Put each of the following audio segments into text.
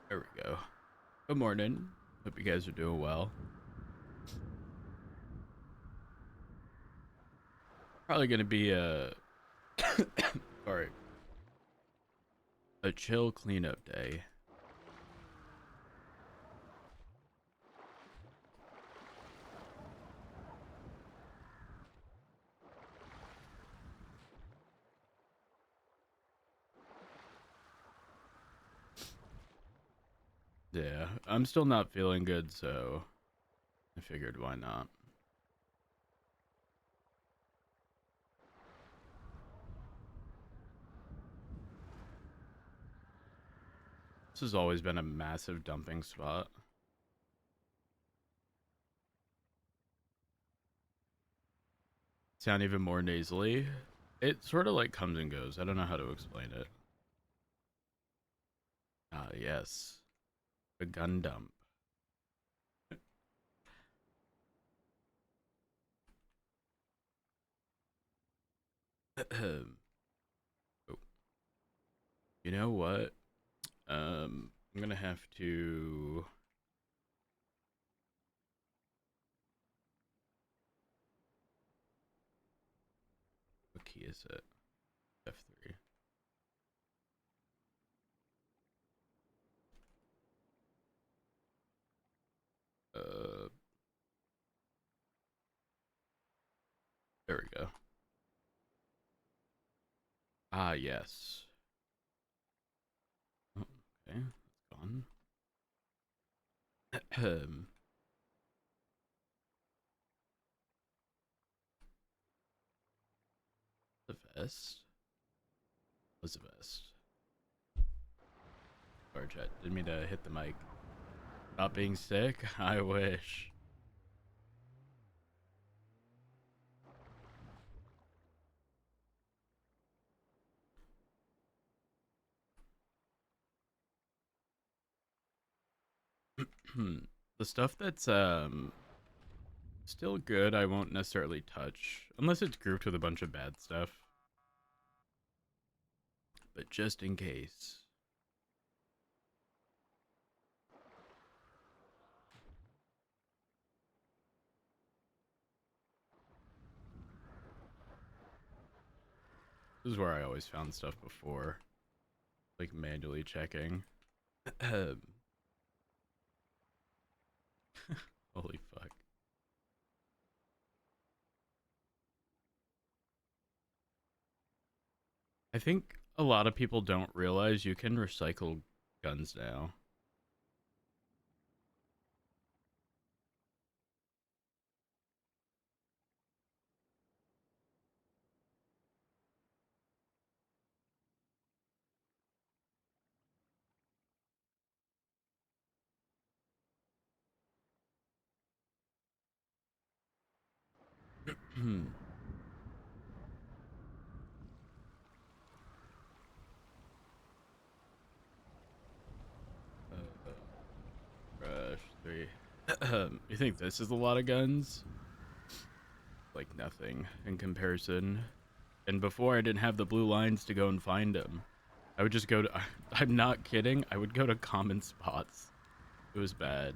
There we go. Good morning. Hope you guys are doing well. Probably gonna be a sorry, a chill cleanup day. Yeah, I'm still not feeling good, so I figured why not. This has always been a massive dumping spot. Sound even more nasally. It sort of like comes and goes. I don't know how to explain it. Ah, yes. The gun dump. Oh, you know what? I'm gonna have to. What key is it? F3. Uh, there we go. Ah, yes. Oh, okay, it's gone. The vest. Was the vest? Sorry, chat. Didn't mean to hit the mic. Not being sick? I wish. The stuff that's still good, I won't necessarily touch unless it's grouped with a bunch of bad stuff. But just in case. This is where I always found stuff before, like manually checking. Holy fuck. I think a lot of people don't realize you can recycle guns now. Rush 3. You think this is a lot of guns? Like nothing in comparison. And before I didn't have the blue lines to go and find them. I would just go to. I'm not kidding. I would go to common spots. It was bad.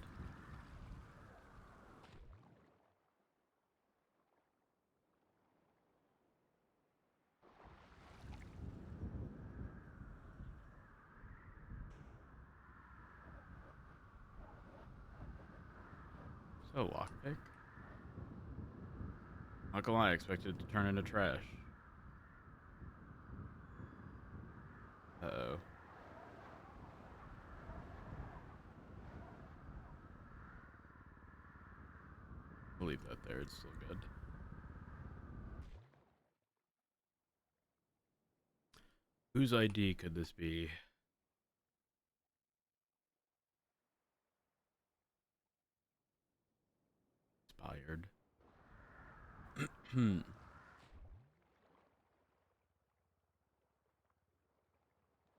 So, lockpick? Not gonna lie, I expected it to turn into trash. Uh oh. We'll leave that there. It's still good. Whose ID could this be? Expired.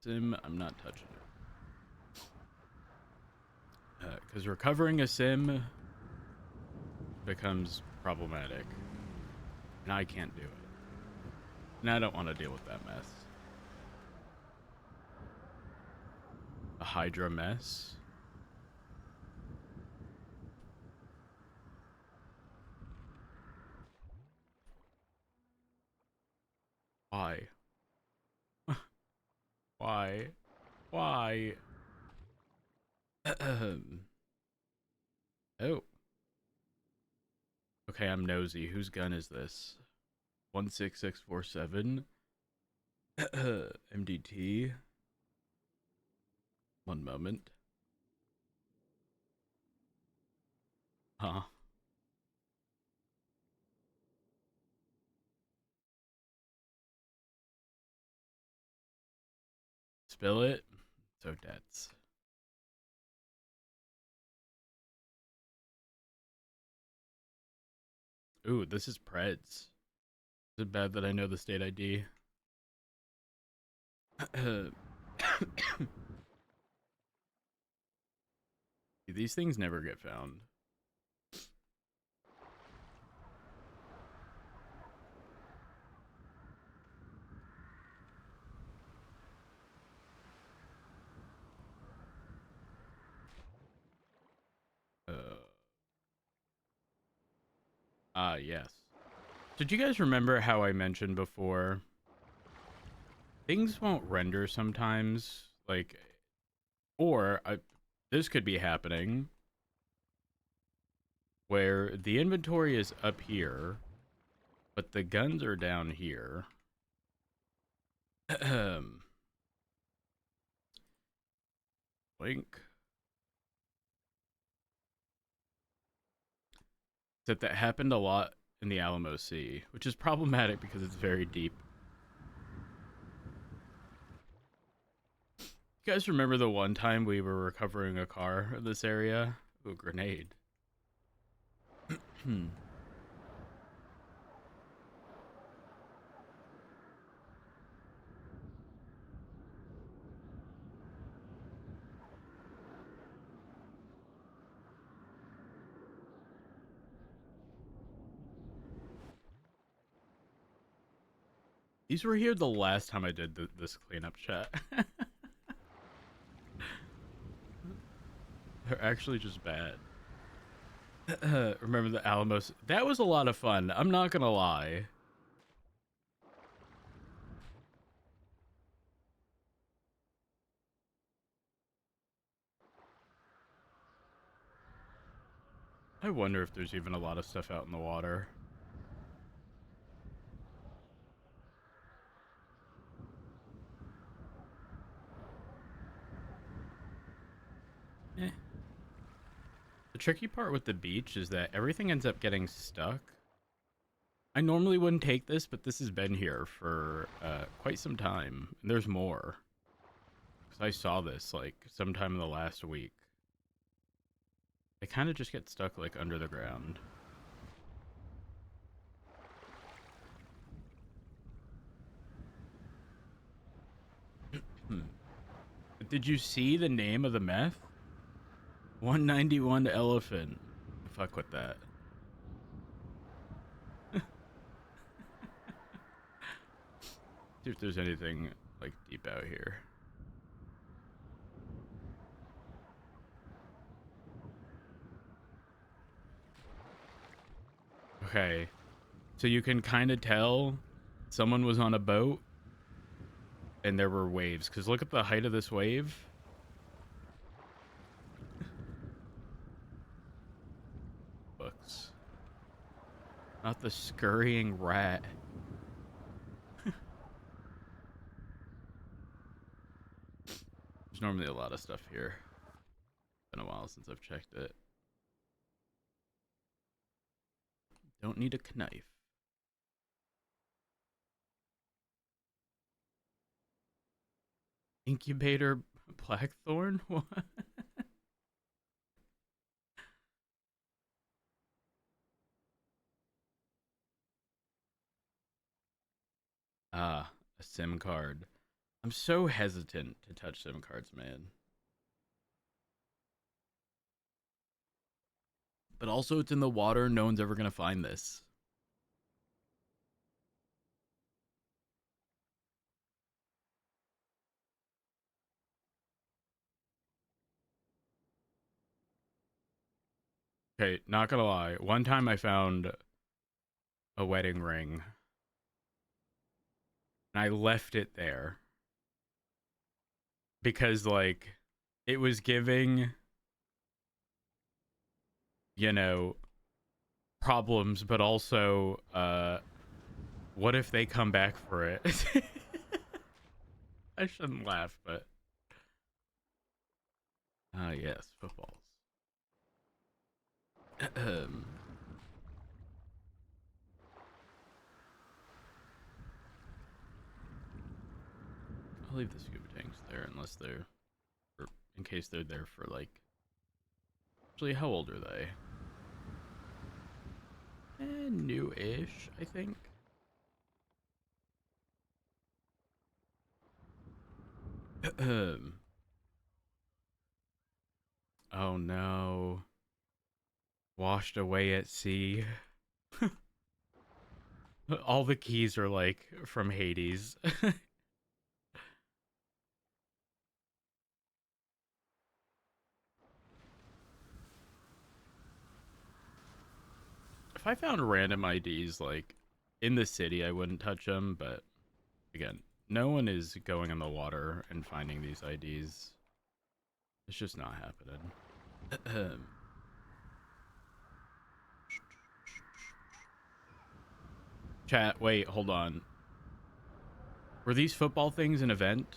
Sim, I'm not touching it. Because recovering a sim becomes problematic. And I can't do it. And I don't want to deal with that mess. Hydra mess. Why? Why? Why? Oh. Okay, I'm nosy. Whose gun is this? 16647. MDT. One moment. Huh. Spill it. So debts. Ooh, this is Preds. Is it bad that I know the state ID? These things never get found. Yes. Did you guys remember how I mentioned before? Things won't render sometimes, like, or this could be happening where the inventory is up here, but the guns are down here. Link. That happened a lot in the Alamo Sea, which is problematic because it's very deep. You guys remember the one time we were recovering a car in this area? Ooh, a grenade. These were here the last time I did this cleanup chat. They're actually just bad. Remember the Alamos? That was a lot of fun. I'm not gonna lie. I wonder if there's even a lot of stuff out in the water. Eh. The tricky part with the beach is that everything ends up getting stuck. I normally wouldn't take this, but this has been here for quite some time. And there's more. Because I saw this, like, sometime in the last week. They kind of just get stuck, like, under the ground. Did you see the name of the meth? 191 Elephant. Fuck with that. See if there's anything, like, deep out here. Okay. So you can kind of tell someone was on a boat and there were waves. Because look at the height of this wave. Books. Not the scurrying rat. There's normally a lot of stuff here. Been a while since I've checked it. Don't need a knife. Incubator blackthorn? What? Ah, a SIM card. I'm so hesitant to touch SIM cards, man. But also, it's in the water. No one's ever gonna find this. Okay, not gonna lie. One time I found a wedding ring and I left it there because like it was giving, you know, problems, but also what if they come back for it? I shouldn't laugh, but yes, footballs. I'll leave the scuba tanks there unless they're, or in case they're there for like. Actually, how old are they? New-ish, I think. Oh no. Washed away at sea. All the keys are like from Hades. If I found random IDs like in the city, I wouldn't touch them, but again, no one is going in the water and finding these IDs. It's just not happening. Chat, wait, hold on. Were these football things an event?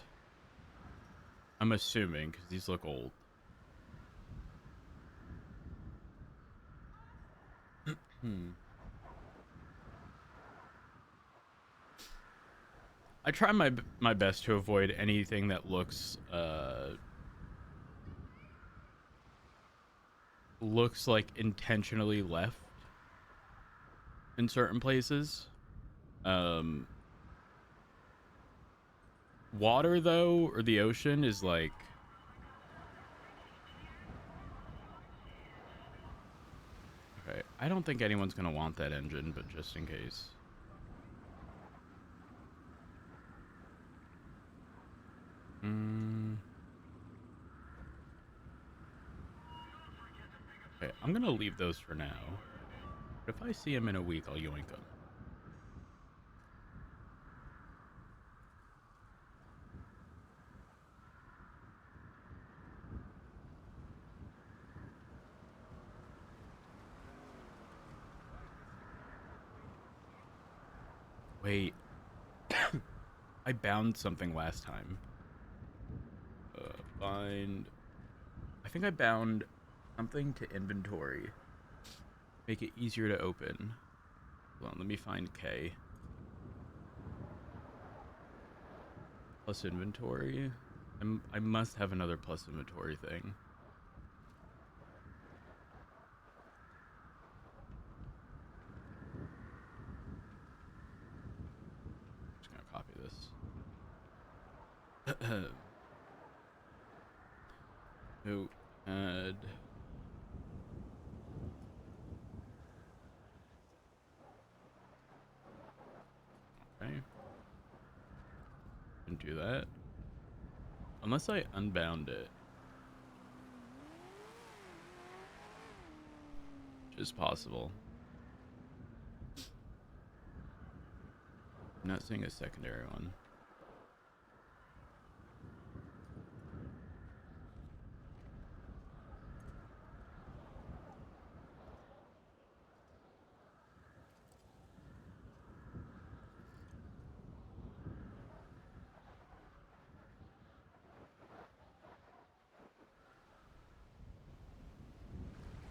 I'm assuming, because these look old. I try my best to avoid anything that looks like intentionally left in certain places. Um, Water though, or the ocean is like. Okay, I don't think anyone's gonna want that engine, but just in case. Okay, I'm gonna leave those for now. But if I see them in a week, I'll yoink them. Wait, I bound something last time. Find. I think I bound something to inventory. Make it easier to open. Hold on, let me find K. Plus inventory. I must have another plus inventory thing. Just gonna copy this. Who add. Okay. Didn't do that. Unless I unbound it. Which is possible. I'm not seeing a secondary one.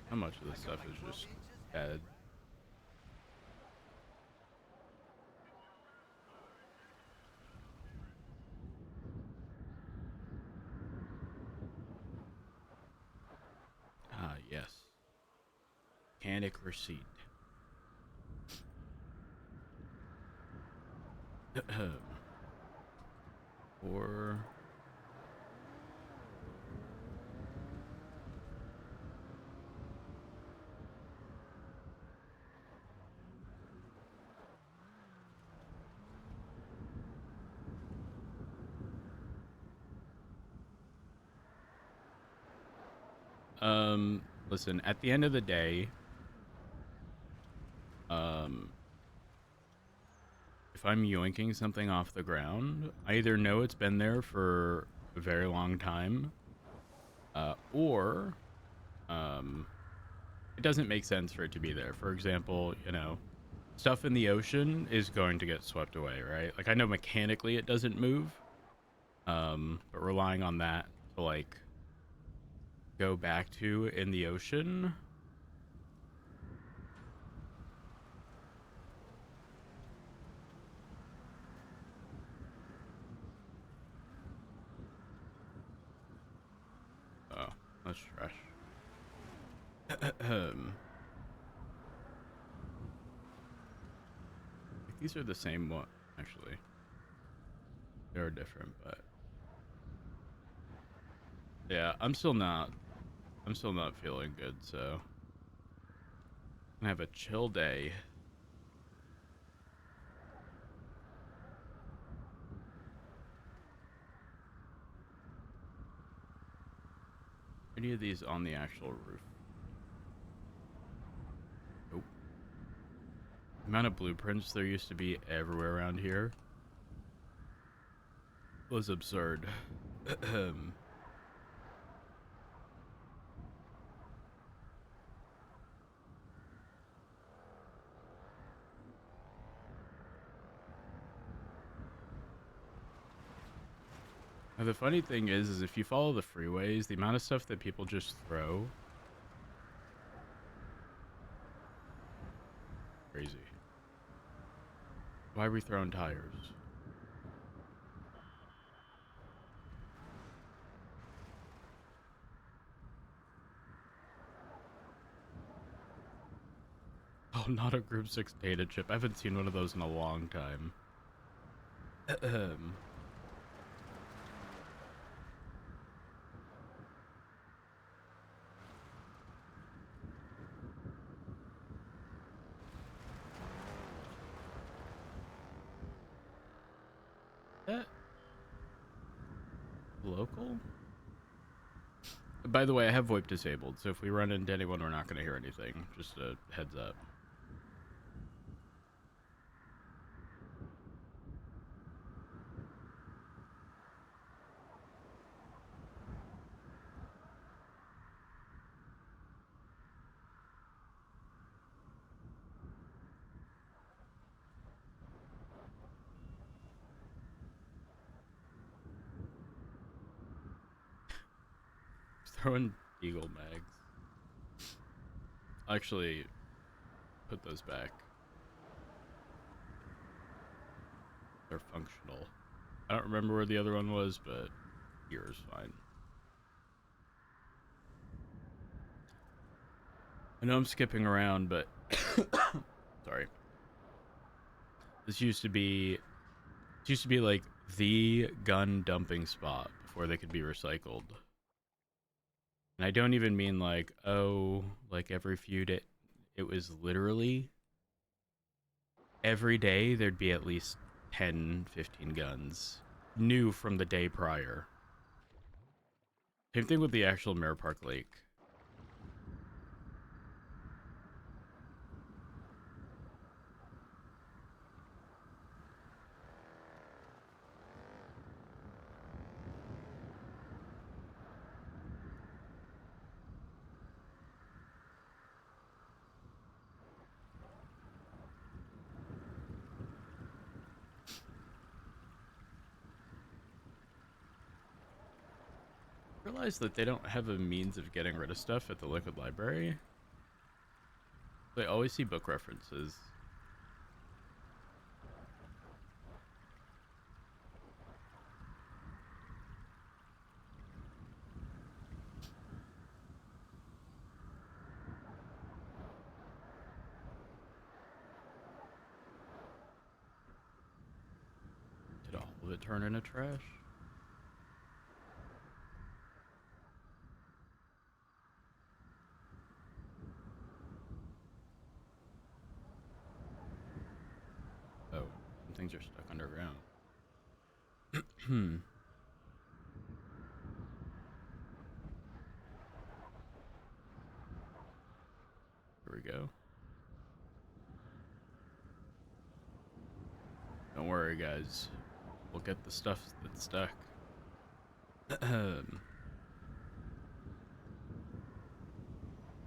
How much of this stuff is just bad? Ah, yes. Mechanic receipt. Or listen, at the end of the day, um, if I'm yoinking something off the ground, I either know it's been there for a very long time, or it doesn't make sense for it to be there. For example, you know, stuff in the ocean is going to get swept away, right? Like, I know mechanically it doesn't move, but relying on that to, like, go back to in the ocean. Oh, that's trash. These are the same one, actually. They're different, but yeah, I'm still not feeling good, so I'm gonna have a chill day. Any of these on the actual roof? Nope. The amount of blueprints there used to be everywhere around here was absurd. Now, the funny thing is if you follow the freeways, the amount of stuff that people just throw, crazy. Why are we throwing tires? Oh, not a Group 6 data chip. I haven't seen one of those in a long time. That local? By the way, I have VoIP disabled, so if we run into anyone, we're not going to hear anything. Just a heads up. Throwing Eagle mags. I'll actually put those back. They're functional. I don't remember where the other one was, but here is fine. I know I'm skipping around, but sorry. This used to be like the gun dumping spot before they could be recycled. And I don't even mean like, oh, like every few days. It was literally every day there'd be at least 10, 15 guns new from the day prior. Same thing with the actual Mirror Park Lake. Realize that they don't have a means of getting rid of stuff at the Liquid Library. They always see book references. Did all of it turn into trash? Oh, some things are stuck underground. worry, guys. We'll get the stuff that's stuck.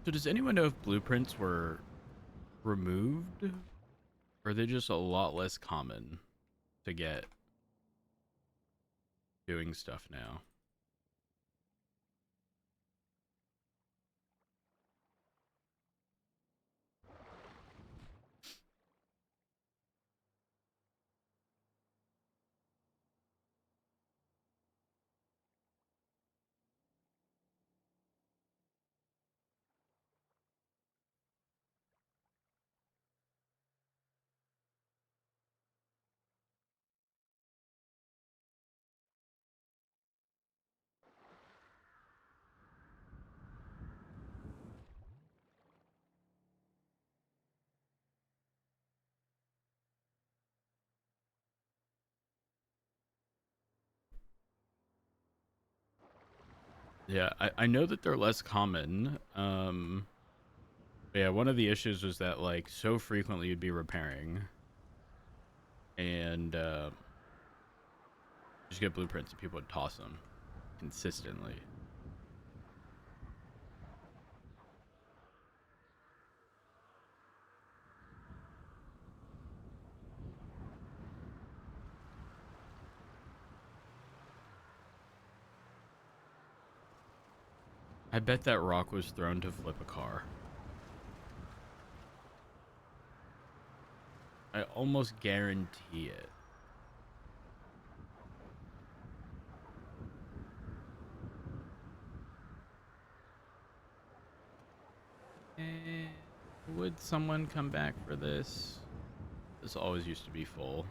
So does anyone know if blueprints were removed? Or are they just a lot less common to get doing stuff now? Yeah, I know that they're less common. Yeah, one of the issues was that like so frequently you'd be repairing and just get blueprints and people would toss them consistently. I bet that rock was thrown to flip a car. I almost guarantee it. Would someone come back for this? This always used to be full.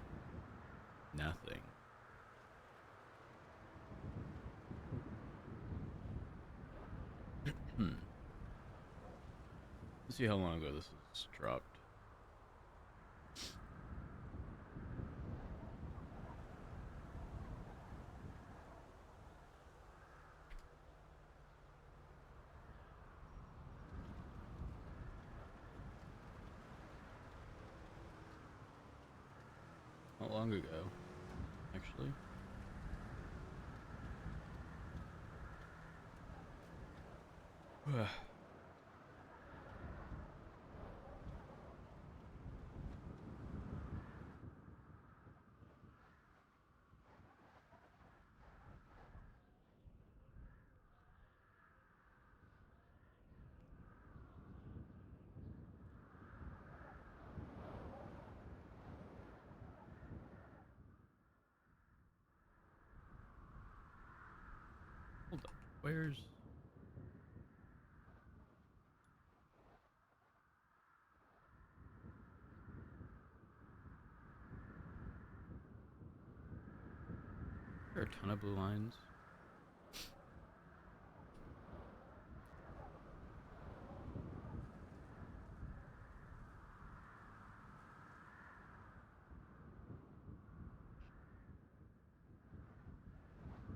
Nothing. Let's see how long ago this was dropped. Not long ago, actually. Hold on. Where's... There are a ton of blue lines.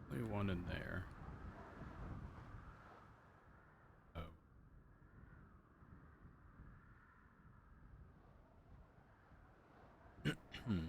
Only one in there. Oh. Hmm.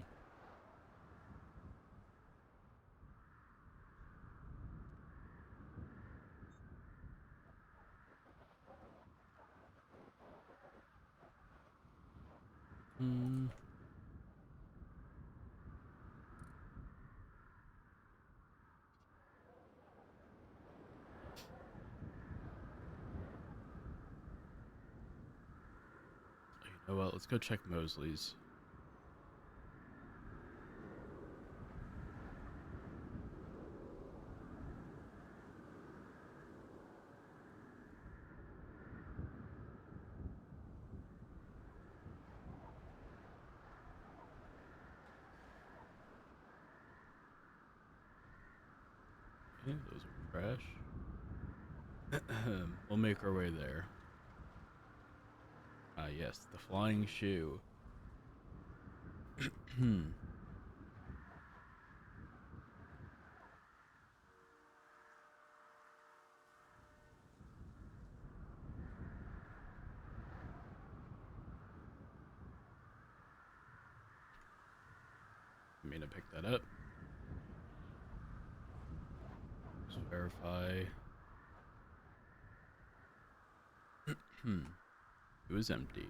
You know what? Let's go check Mosley's. Okay, those are fresh. We'll make our way there. Ah, yes, the flying shoe. me to pick that up. Just verify. It was empty.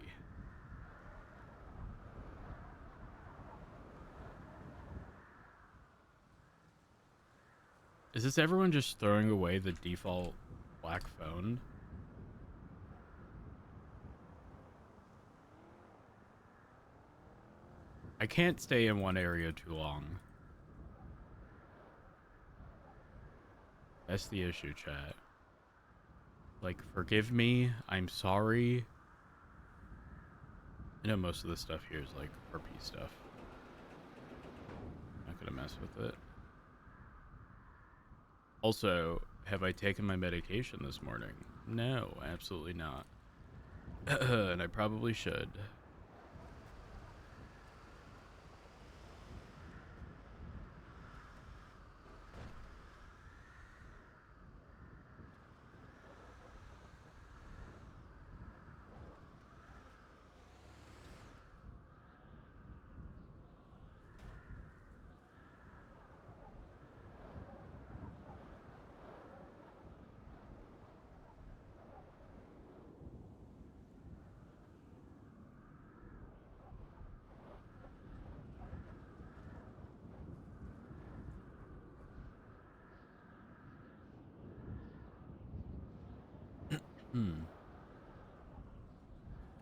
Is this everyone just throwing away the default black phone? I can't stay in one area too long. That's the issue, chat. Like, forgive me. I'm sorry. I know most of the stuff here is like RP stuff. Not gonna mess with it. Also, have I taken my medication this morning? No, absolutely not. And I probably should.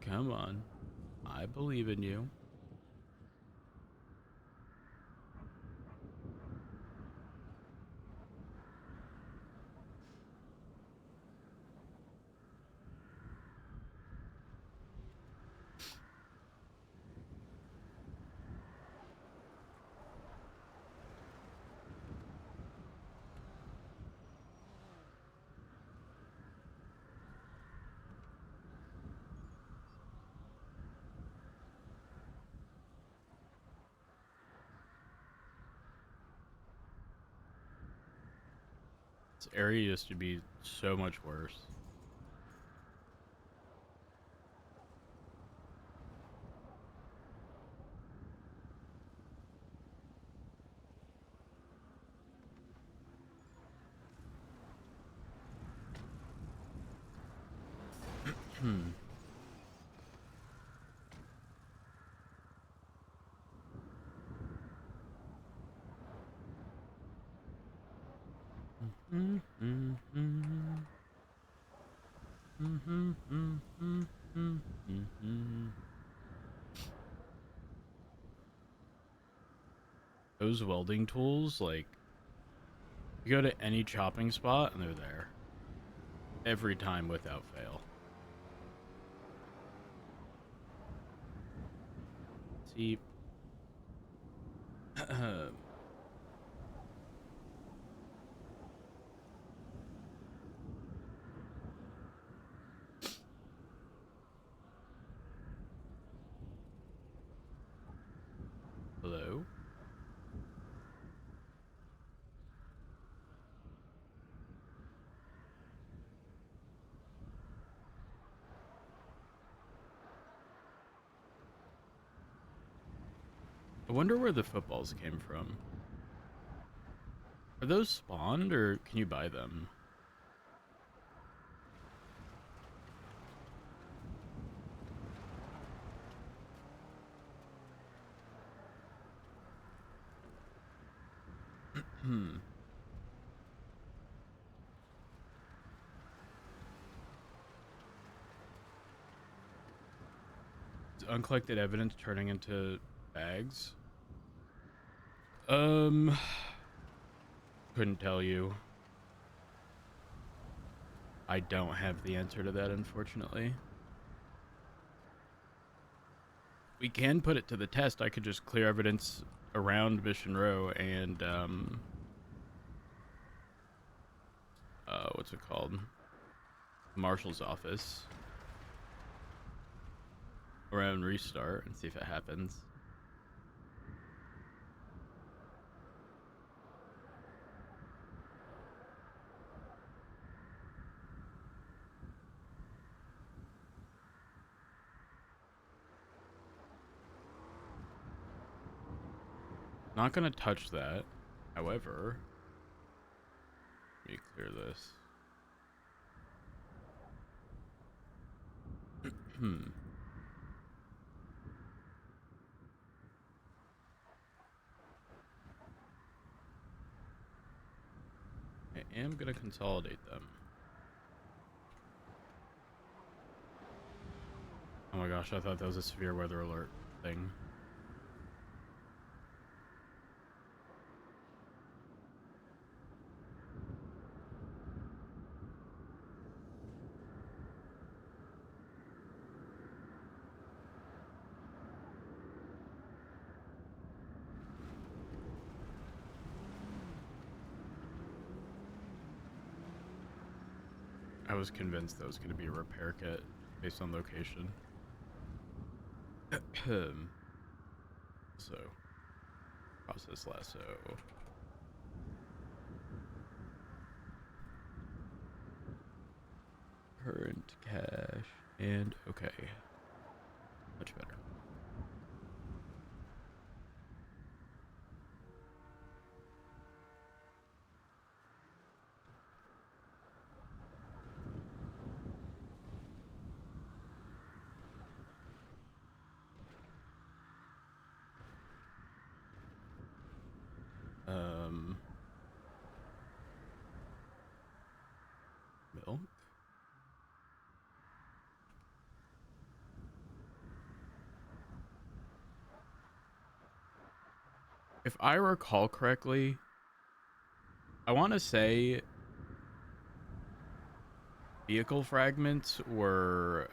Come on. I believe in you. This area used to be so much worse. Those welding tools, like, you go to any chopping spot and they're there. Every time without fail. See. Hello? I wonder where the footballs came from. Are those spawned or can you buy them? Is uncollected evidence turning into bags? Couldn't tell you. I don't have the answer to that, unfortunately. We can put it to the test. I could just clear evidence around Mission Row and, what's it called? Marshal's office. Around restart and see if it happens. Not gonna touch that. However, let me clear this. I am gonna consolidate them. Oh my gosh, I thought that was a severe weather alert thing. I was convinced that was going to be a repair kit based on location. So, process lasso. Current cache and okay. Much better. Milk. If I recall correctly, I want to say vehicle fragments were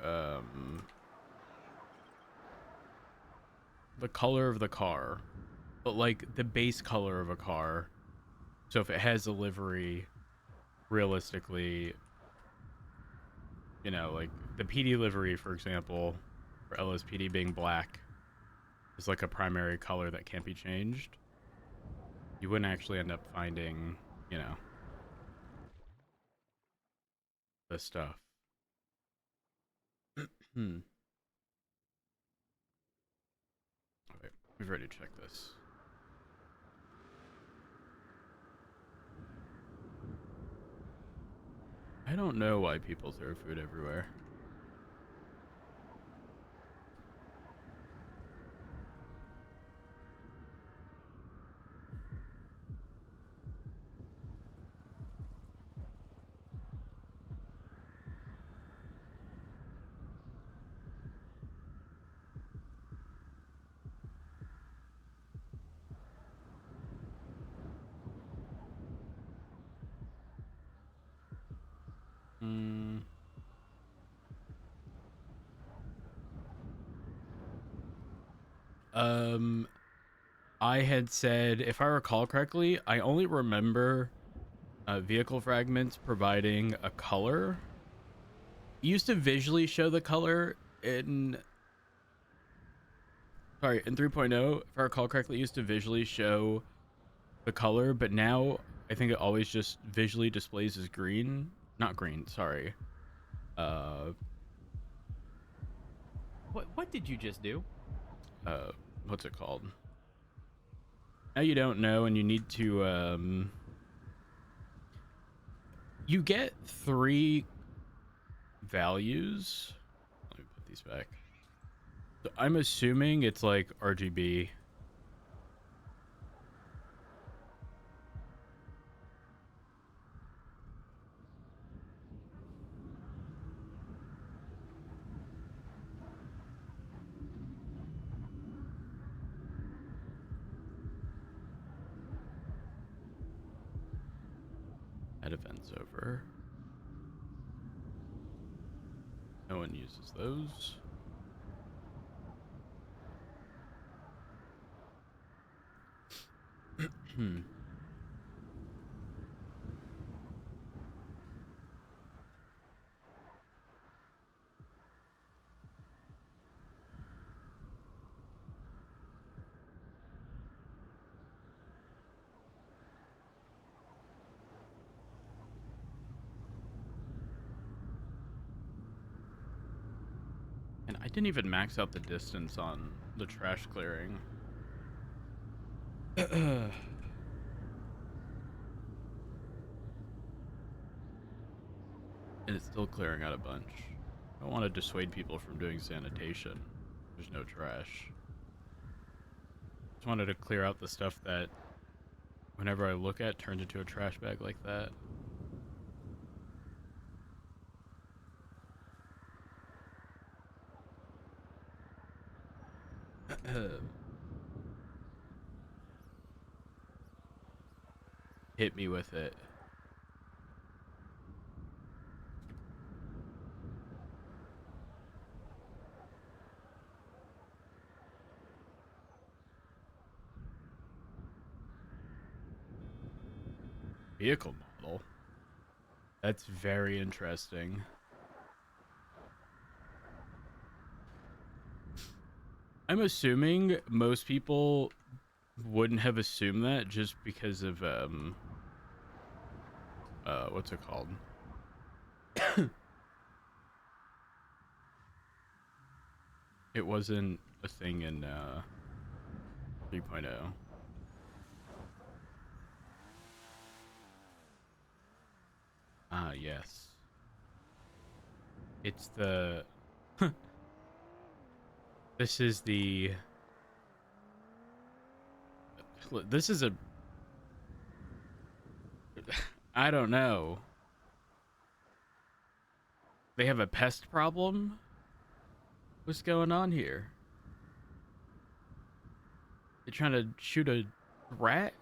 the color of the car, but like the base color of a car. So if it has a livery, realistically, you know, like the PD livery, for example, for LSPD being black, is like a primary color that can't be changed. You wouldn't actually end up finding, you know, the stuff. Hmm. Okay, we've already checked this. I don't know why people throw food everywhere. Hmm. Um, I had said, if I recall correctly, I only remember vehicle fragments providing a color. It used to visually show the color in, sorry, in 3.0, if I recall correctly, it used to visually show the color, but now I think it always just visually displays as green. Not green, sorry. Uh, What did you just do? uh, what's it called? Now you don't know, and you need to, you get 3 values. Let me put these back. So I'm assuming it's like RGB. That event's over. No one uses those. Hmm. And I didn't even max out the distance on the trash clearing. And it's still clearing out a bunch. I don't want to dissuade people from doing sanitation. There's no trash. Just wanted to clear out the stuff that whenever I look at turns into a trash bag like that. Hit me with it. Vehicle model. That's very interesting. I'm assuming most people wouldn't have assumed that just because of what's it called? It wasn't a thing in 3.0. Ah, yes. It's the this is the this is a I don't know. They have a pest problem? What's going on here? They're trying to shoot a rat?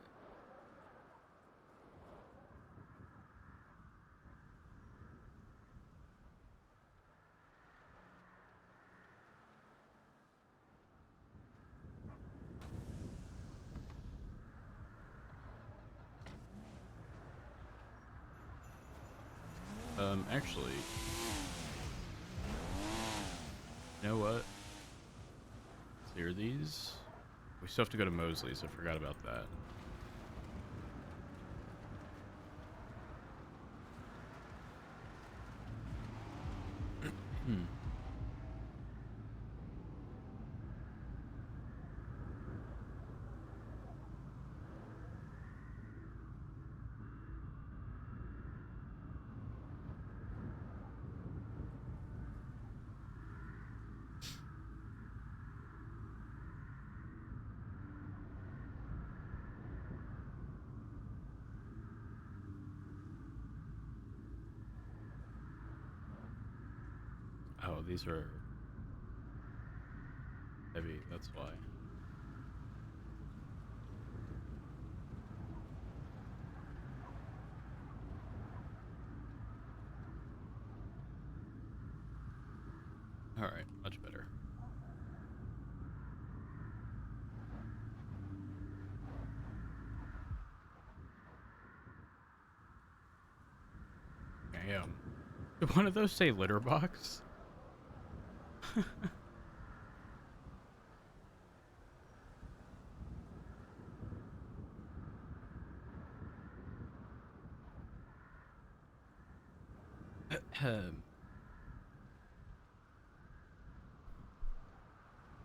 Actually, you know what? Clear these. We still have to go to Mosley's. I forgot about that. Oh, these are heavy. That's why. All right, much better. Damn. Did one of those say litter box?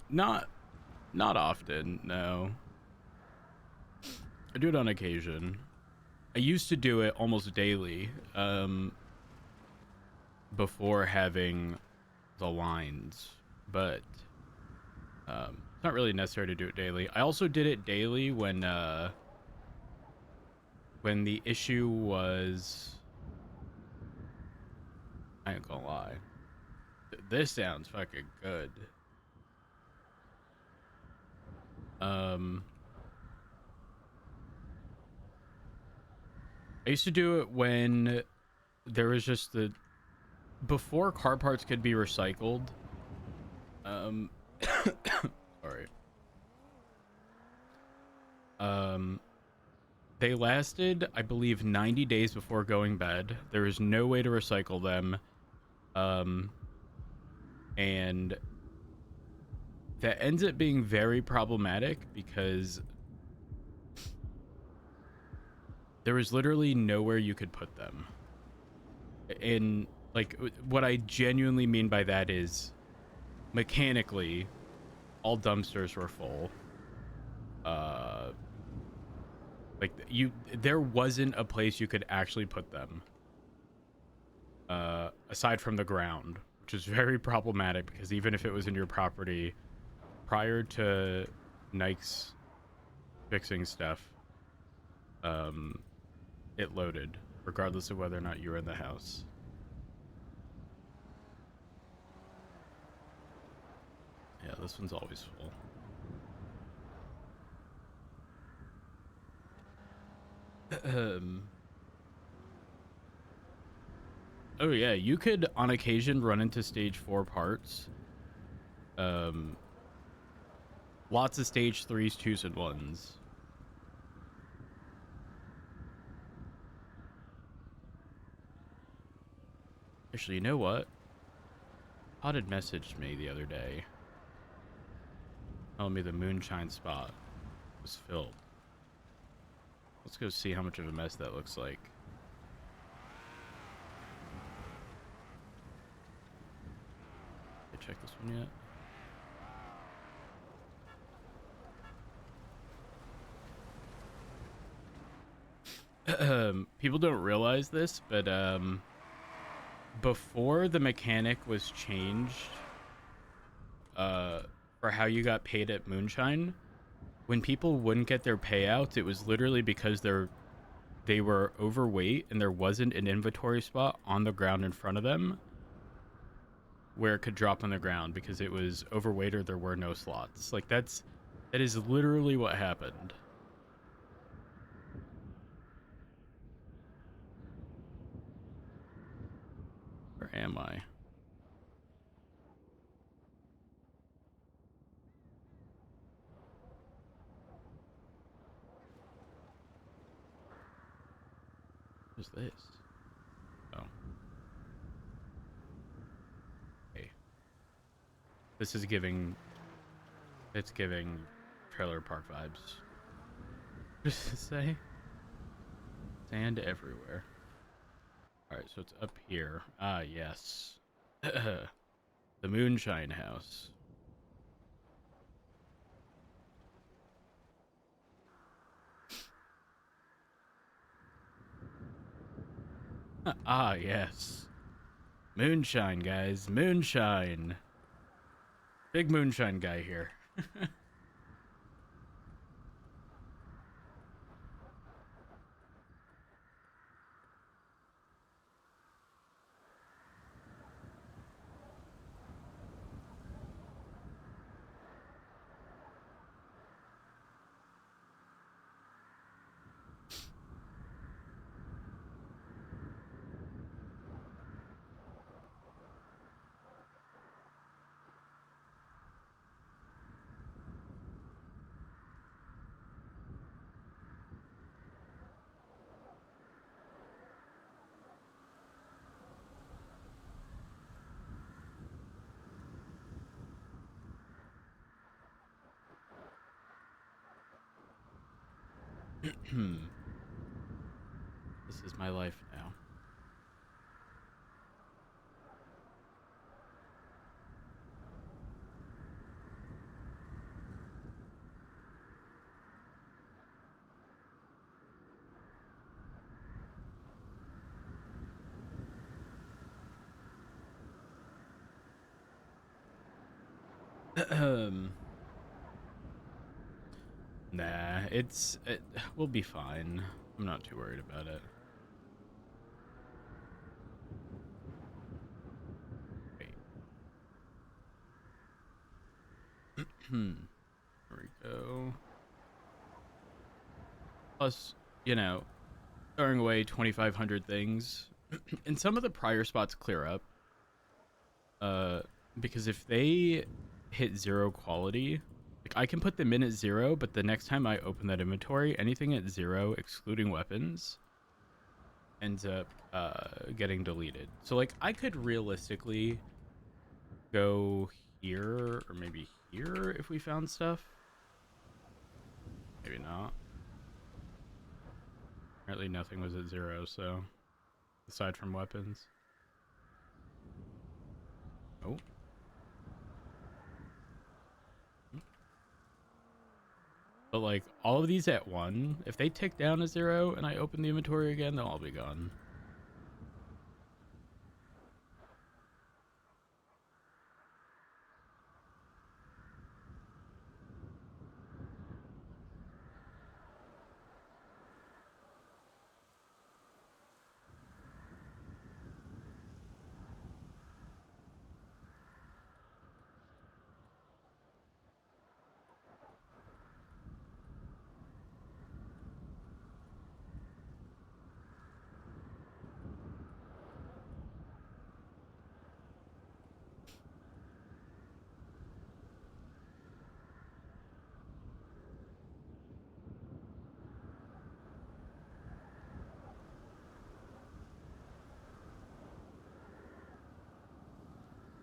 Not not often, no. I do it on occasion. I used to do it almost daily, before having the lines, but it's not really necessary to do it daily. I also did it daily when the issue was, I ain't gonna lie, this sounds fucking good. I used to do it when there was just the before car parts could be recycled. Sorry. They lasted, I believe, 90 days before going bad. There is no way to recycle them. And that ends up being very problematic because there was literally nowhere you could put them. And like what I genuinely mean by that is mechanically all dumpsters were full. Like there wasn't a place you could actually put them aside from the ground, which is very problematic because even if it was in your property prior to Nike's fixing stuff, it loaded regardless of whether or not you were in the house. Yeah, this one's always full. Oh yeah, you could on occasion run into stage 4 parts. Lots of stage 3s, 2s, and 1s. Actually, you know what? Pod had messaged me the other day telling me the moonshine spot was filled. Let's go see how much of a mess that looks like. Did I check this one yet? People don't realize this, but before the mechanic was changed for how you got paid at Moonshine, when people wouldn't get their payouts, it was literally because they were overweight and there wasn't an inventory spot on the ground in front of them where it could drop on the ground because it was overweight or there were no slots. Like that is literally what happened. Where am I? What's this? Oh. Hey. This is giving... It's giving trailer park vibes. Just to say? Sand everywhere. Alright, so it's up here. Ah, yes. The Moonshine House. Ah, yes. Moonshine, guys. Moonshine. Big moonshine guy here. This is my life now. Nah, we'll be fine. I'm not too worried about it. Wait. There we go. Plus, throwing away 2,500 things. And some of the prior spots clear up. Because if they hit 0 quality, like I can put them in at 0, but the next time I open that inventory, anything at 0, excluding weapons, ends up getting deleted. So like I could realistically go here or maybe here if we found stuff. Maybe not. Apparently nothing was at 0, so aside from weapons. Oh. But like all of these at one, if they tick down to 0 and I open the inventory again, they'll all be gone.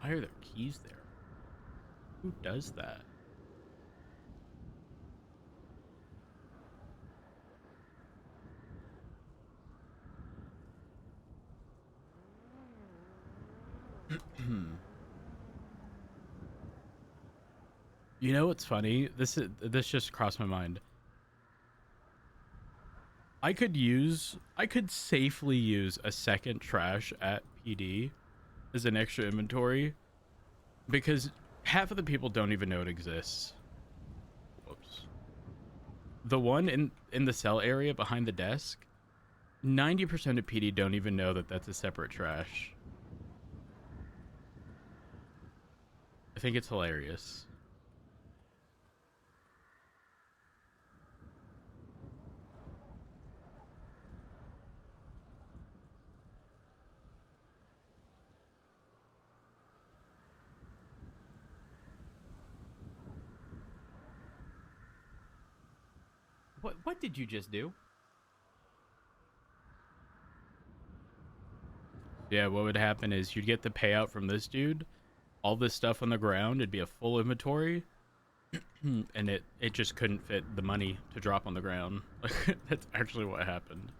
Why are there keys there? Who does that? You know what's funny? This just crossed my mind. I could safely use a second trash at PD as an extra inventory because half of the people don't even know it exists. Whoops. The one in the cell area behind the desk, 90% of PD don't even know that that's a separate trash. I think it's hilarious. What did you just do? Yeah, what would happen is you'd get the payout from this dude, all this stuff on the ground, it'd be a full inventory, and it just couldn't fit the money to drop on the ground. Like that's actually what happened.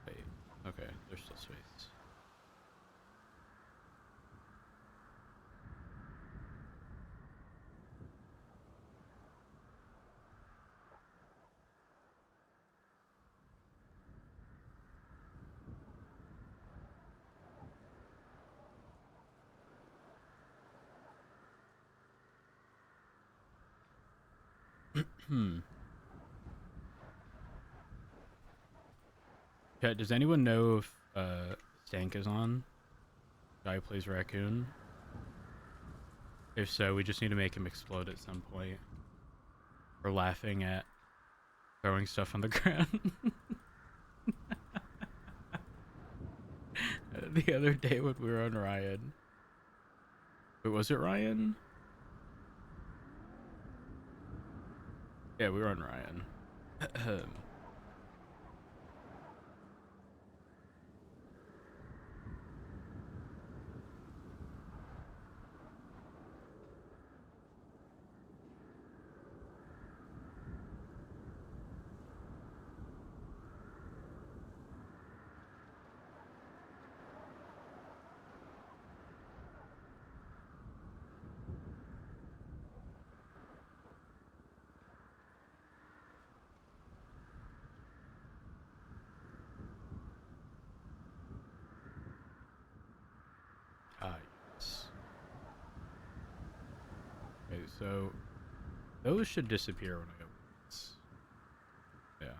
Wait, okay, there's still space. Yeah, does anyone know if Stank is on? Guy who plays Raccoon? If so, we just need to make him explode at some point. We're laughing at throwing stuff on the ground. The other day when we were on Ryan. Wait, was it Ryan? Yeah, we were on Ryan. So those should disappear when I go once. Yeah.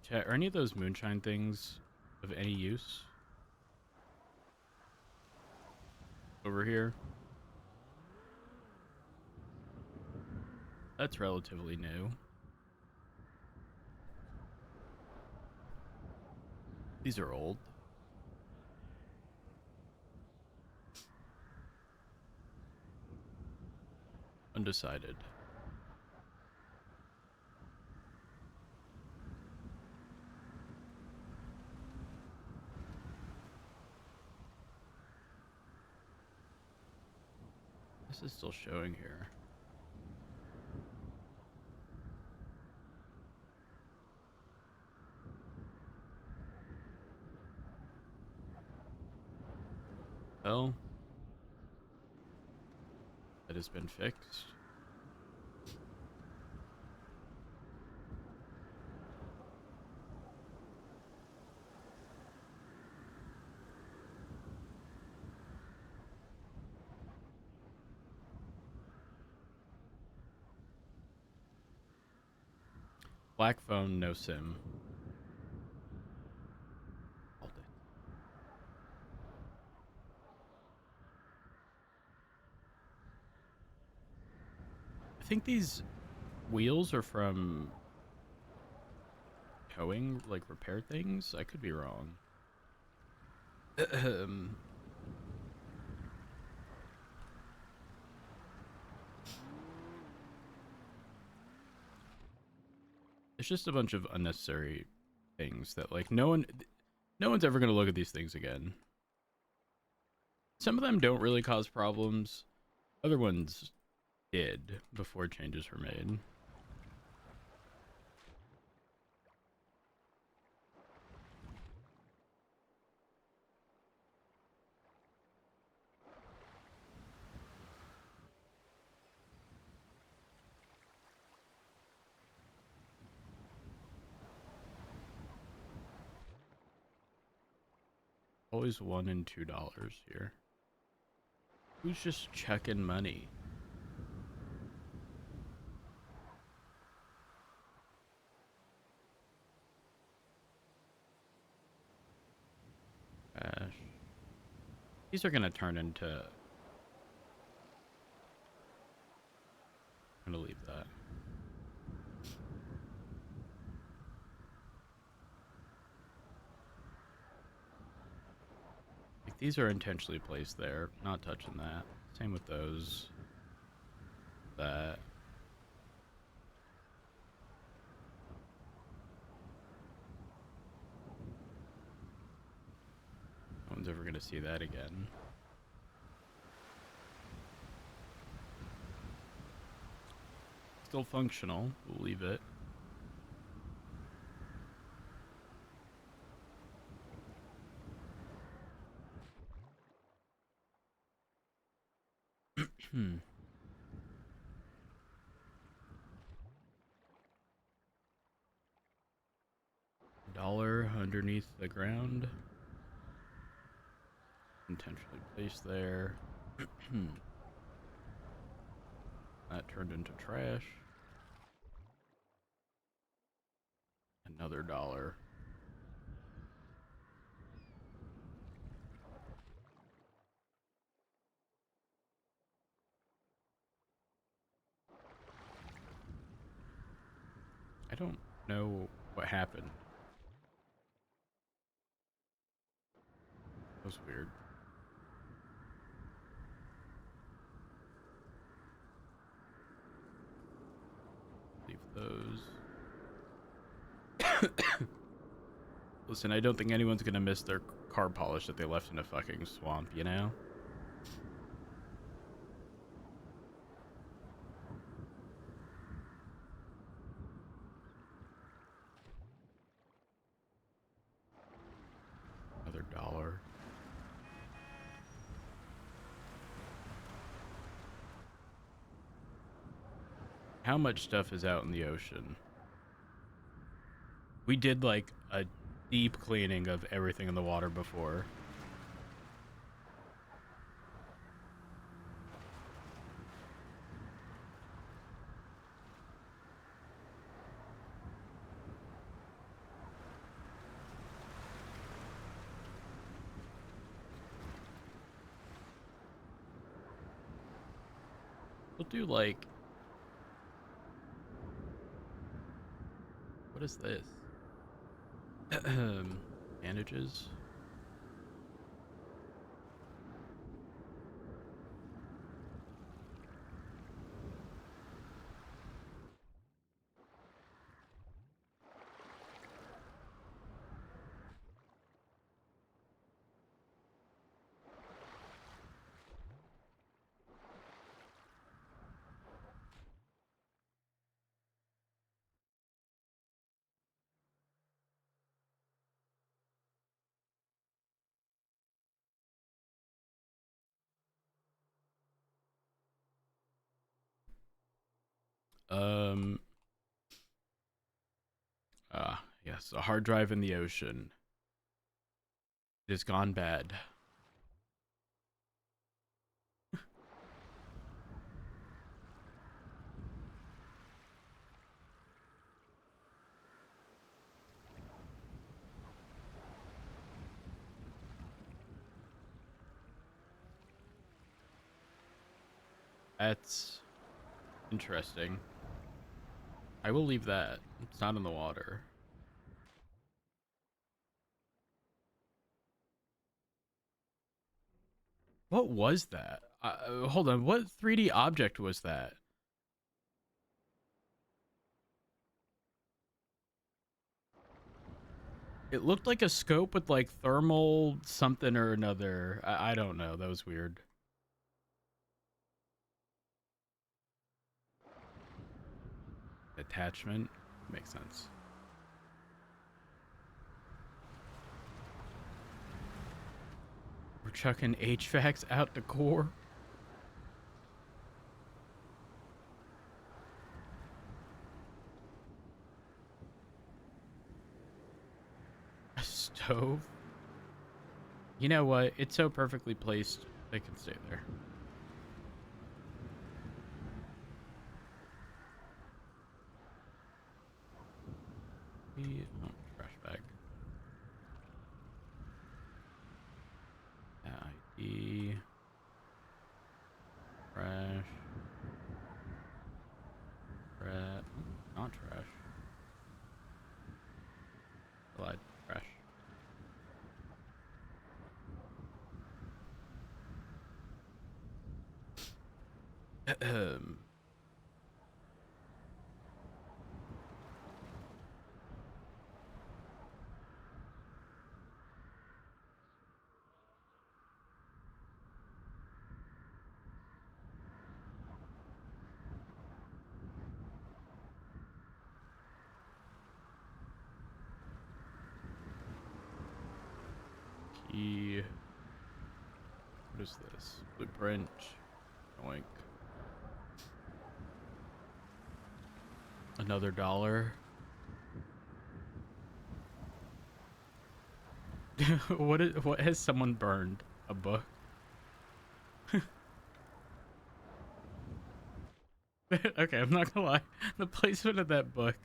Chat, are any of those moonshine things of any use? Over here? That's relatively new. These are old. Undecided. This is still showing here. Well, that has been fixed. Black phone, no SIM. Hold it. I think these wheels are from towing, like repair things. I could be wrong. It's just a bunch of unnecessary things that like no one's ever going to look at these things again. Some of them don't really cause problems. Other ones did before changes were made. Always $1 and $2 here. Who's just checking money? Cash. These are gonna turn into... I'm gonna leave that. Like, these are intentionally placed there. Not touching that. Same with those. That. No one's ever gonna see that again. Still functional. We'll leave it. Dollar underneath the ground. Intentionally placed there. That turned into trash. Another dollar. I don't know what happened. That was weird. Leave those. Listen, I don't think anyone's gonna miss their car polish that they left in a fucking swamp, you know? Another dollar. How much stuff is out in the ocean? We did like a deep cleaning of everything in the water before. We'll do like, what is this? Bandages. Um, yes, a hard drive in the ocean. It has gone bad. That's interesting. I will leave that. It's not in the water. What was that? Hold on. What 3D object was that? It looked like a scope with like thermal something or another. I don't know. That was weird. Attachment. Makes sense. We're chucking HVACs out the core. A stove. You know what? It's so perfectly placed. They can stay there. Oh, trash bag. ID. Trash. Trash. Not trash. Lied. Trash. Key. What is this? Blueprint. Oink. Another $1. What has someone burned? A book? Okay, I'm not gonna lie. The placement of that book.